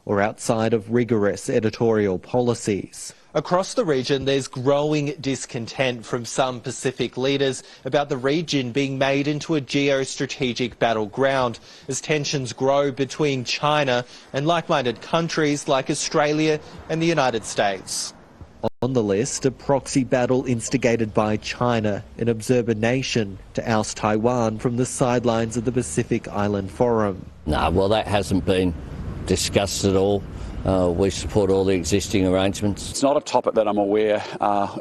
or outside of rigorous editorial policies. Across the region, there's growing discontent from some Pacific leaders about the region being made into a geostrategic battleground as tensions grow between China and like-minded countries like Australia and the United States. On the list, a proxy battle instigated by China, an observer nation, to oust Taiwan from the sidelines of the Pacific Island Forum. No, well, that hasn't been discussed at all. We support all the existing arrangements. It's not a topic that I'm aware.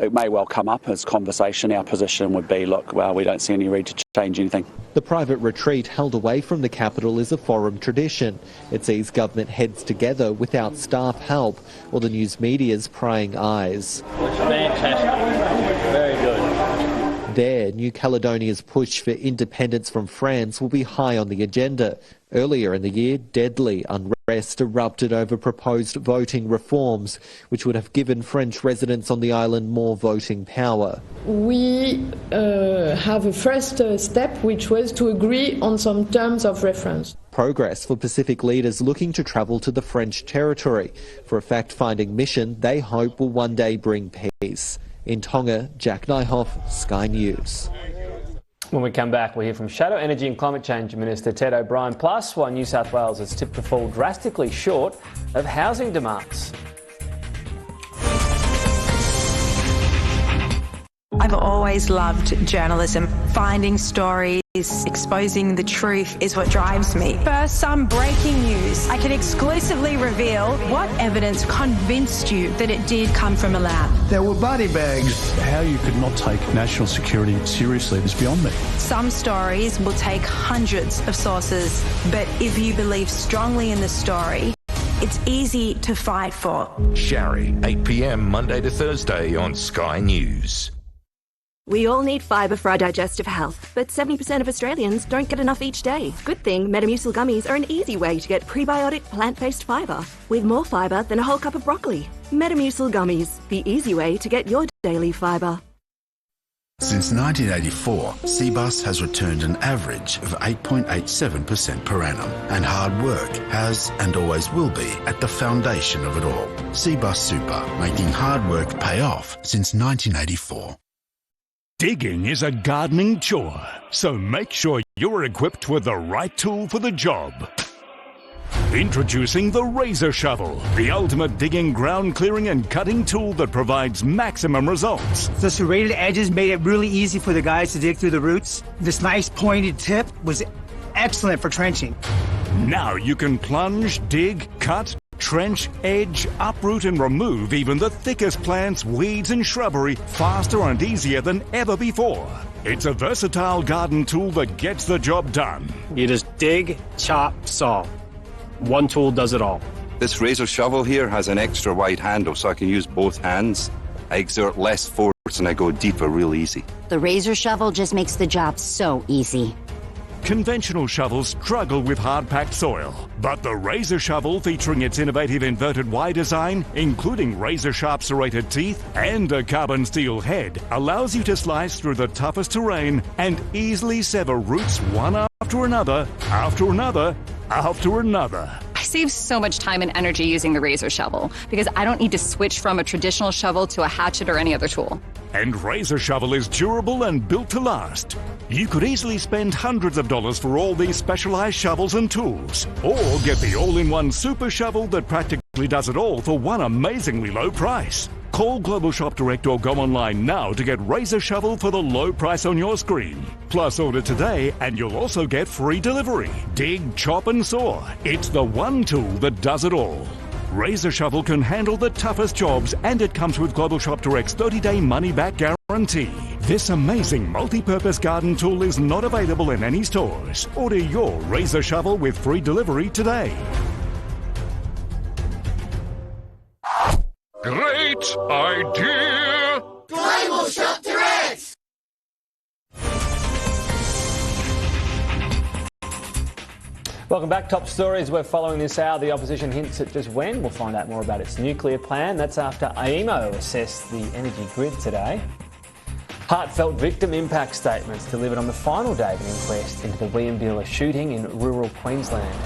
It may well come up as conversation. Our position would be, look, well, we don't see any need to change anything. The private retreat held away from the capital is a forum tradition. It sees government heads together without staff help or the news media's prying eyes. It's fantastic. Very good. There, New Caledonia's push for independence from France will be high on the agenda. Earlier in the year, deadly unrest erupted over proposed voting reforms, which would have given French residents on the island more voting power. We have a first step, which was to agree on some terms of reference. Progress for Pacific leaders looking to travel to the French territory for a fact-finding mission they hope will one day bring peace. In Tonga, Jack Nyhoff, Sky News. When we come back, we'll hear from Shadow Energy and Climate Change Minister Ted O'Brien, plus why New South Wales is tipped to fall drastically short of housing demands. I've always loved journalism. Finding stories, exposing the truth is what drives me. First, some breaking news. I can exclusively reveal what evidence convinced you that it did come from a lab. There were body bags. How you could not take national security seriously is beyond me. Some stories will take hundreds of sources, but if you believe strongly in the story, it's easy to fight for. Shari, 8 p.m. Monday to Thursday on Sky News. We all need fibre for our digestive health, but 70% of Australians don't get enough each day. Good thing Metamucil gummies are an easy way to get prebiotic plant-based fibre, with more fibre than a whole cup of broccoli. Metamucil gummies, the easy way to get your daily fibre. Since 1984, Cbus has returned an average of 8.87% per annum, and hard work has and always will be at the foundation of it all. Cbus Super, making hard work pay off since 1984. Digging is a gardening chore, so make sure you're equipped with the right tool for the job. Introducing the Razor Shovel, the ultimate digging, ground clearing and cutting tool that provides maximum results. The serrated edges made it really easy for the guys to dig through the roots. This nice pointed tip was excellent for trenching. Now you can plunge, dig, cut, trench, edge, uproot and remove even the thickest plants, weeds and shrubbery faster and easier than ever before. It's a versatile garden tool that gets the job done. You just dig, chop, saw. One tool does it all. This Razor Shovel here has an extra wide handle so I can use both hands. I exert less force and I go deeper real easy. The Razor Shovel just makes the job so easy. Conventional shovels struggle with hard-packed soil, but the Razor Shovel, featuring its innovative inverted Y design, including razor-sharp serrated teeth and a carbon steel head, allows you to slice through the toughest terrain and easily sever roots one after another, after another, after another. I save so much time and energy using the Razor Shovel because I don't need to switch from a traditional shovel to a hatchet or any other tool. And Razor Shovel is durable and built to last. You could easily spend hundreds of dollars for all these specialized shovels and tools, or get the all-in-one super shovel that practically does it all for one amazingly low price. Call Global Shop Direct or go online now to get Razor Shovel for the low price on your screen. Plus order today and you'll also get free delivery. Dig, chop and saw. It's the one tool that does it all. Razor Shovel can handle the toughest jobs and it comes with Global Shop Direct's 30-day money-back guarantee. This amazing multi-purpose garden tool is not available in any stores. Order your Razor Shovel with free delivery today. Great idea! Global Shop Direct! Welcome back. Top stories we're following this hour. The opposition hints at just when. We'll find out more about its nuclear plan. That's after AEMO assessed the energy grid today. Heartfelt victim impact statements delivered on the final day of an inquest into the William Bueller shooting in rural Queensland.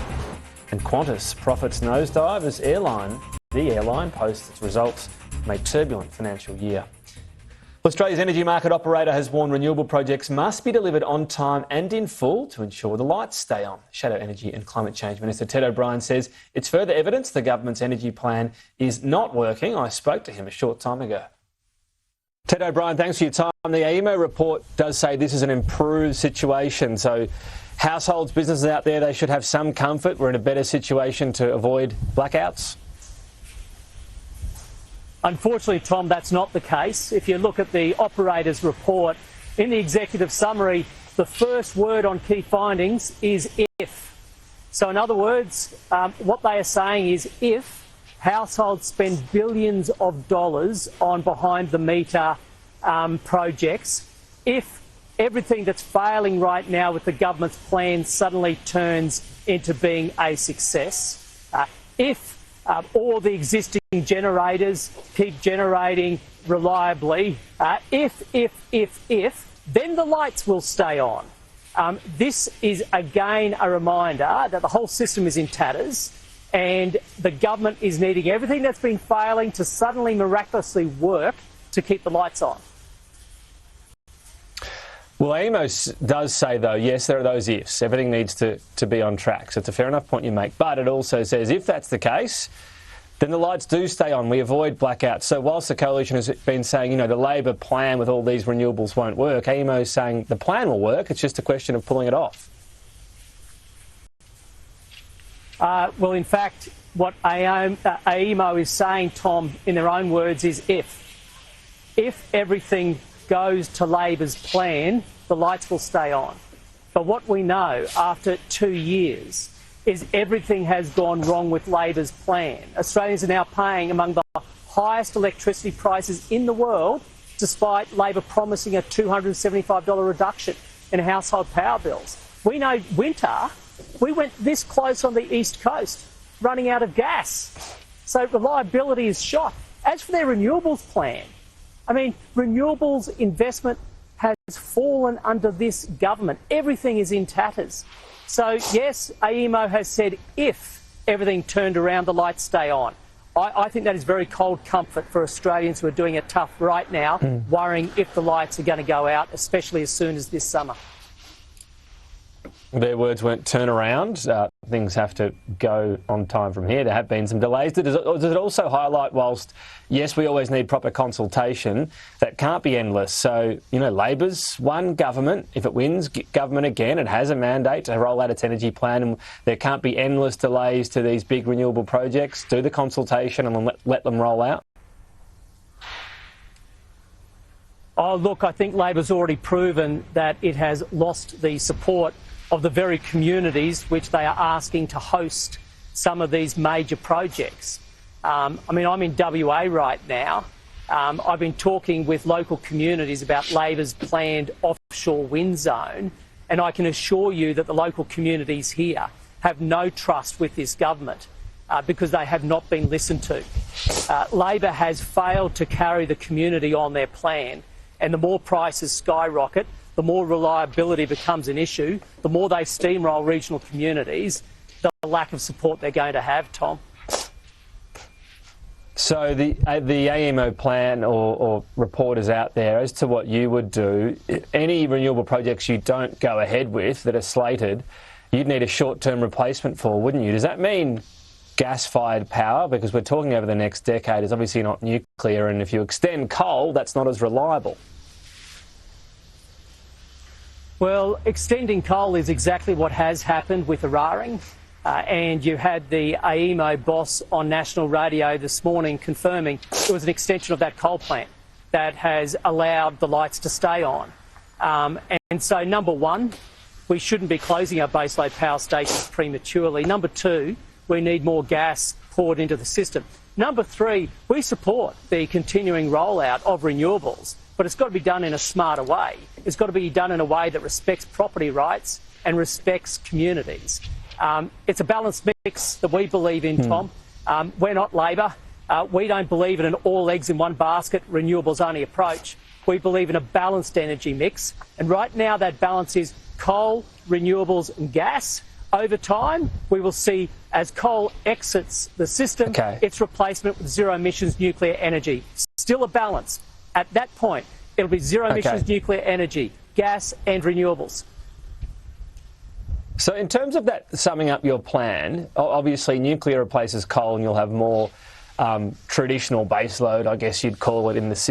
And Qantas profits nosedive as the airline posts its results from a turbulent financial year. Australia's energy market operator has warned renewable projects must be delivered on time and in full to ensure the lights stay on. Shadow Energy and Climate Change Minister Ted O'Brien says it's further evidence the government's energy plan is not working. I spoke to him a short time ago. Ted O'Brien, thanks for your time. The AEMO report does say this is an improved situation. So households, businesses out there, they should have some comfort. We're in a better situation to avoid blackouts. Unfortunately, Tom, that's not the case. If you look at the operator's report, in the executive summary, the first word on key findings is if. So in other words, what they are saying is if households spend billions of dollars on behind-the-meter projects, if everything that's failing right now with the government's plan suddenly turns into being a success, if all the existing generators keep generating reliably, if, then the lights will stay on. This is again a reminder that the whole system is in tatters and the government is needing everything that's been failing to suddenly miraculously work to keep the lights on. Well, AEMO does say, though, yes, there are those ifs. Everything needs to be on track. So it's a fair enough point you make. But it also says if that's the case, then the lights do stay on. We avoid blackouts. So whilst the coalition has been saying, the Labor plan with all these renewables won't work, AEMO is saying the plan will work. It's just a question of pulling it off. Well, in fact, what AEMO is saying, Tom, in their own words, is if everything goes to Labor's plan, the lights will stay on. But what we know after 2 years is everything has gone wrong with Labor's plan. Australians are now paying among the highest electricity prices in the world, despite Labor promising a $275 reduction in household power bills. We know winter, we went this close on the East Coast, running out of gas. So reliability is shot. As for their renewables plan, renewables investment has fallen under this government. Everything is in tatters. So, yes, AEMO has said if everything turned around, the lights stay on. I think that is very cold comfort for Australians who are doing it tough right now, worrying if the lights are going to go out, especially as soon as this summer. Their words weren't turn around. Things have to go on time from here. There have been some delays. Does it also highlight, whilst, yes, we always need proper consultation, that can't be endless? So, Labor's won government. If it wins government again, it has a mandate to roll out its energy plan, and there can't be endless delays to these big renewable projects. Do the consultation and let them roll out. Oh, look, I think Labor's already proven that it has lost the support of the very communities which they are asking to host some of these major projects. I'm in WA right now. I've been talking with local communities about Labor's planned offshore wind zone, and I can assure you that the local communities here have no trust with this government because they have not been listened to. Labor has failed to carry the community on their plan, and the more prices skyrocket, the more reliability becomes an issue, the more they steamroll regional communities, the lack of support they're going to have, Tom. So the AEMO plan or report is out there as to what you would do. Any renewable projects you don't go ahead with that are slated, you'd need a short-term replacement for, wouldn't you? Does that mean gas-fired power? Because we're talking over the next decade is obviously not nuclear, and if you extend coal, that's not as reliable. Well, extending coal is exactly what has happened with Eraring. And you had the AEMO boss on national radio this morning confirming it was an extension of that coal plant that has allowed the lights to stay on. And so, number one, we shouldn't be closing our baseload power stations prematurely. Number two, we need more gas poured into the system. Number three, we support the continuing rollout of renewables, but it's got to be done in a smarter way. It's got to be done in a way that respects property rights and respects communities. It's a balanced mix that we believe in, Tom. We're not Labor. We don't believe in an all eggs in one basket, renewables only approach. We believe in a balanced energy mix. And right now that balance is coal, renewables and gas. Over time, we will see As coal exits the system, its replacement with zero emissions nuclear energy. Still a balance. At that point, it'll be zero emissions nuclear energy, gas and renewables. So in terms of that, summing up your plan, obviously nuclear replaces coal and you'll have more traditional baseload, I guess you'd call it, in the system.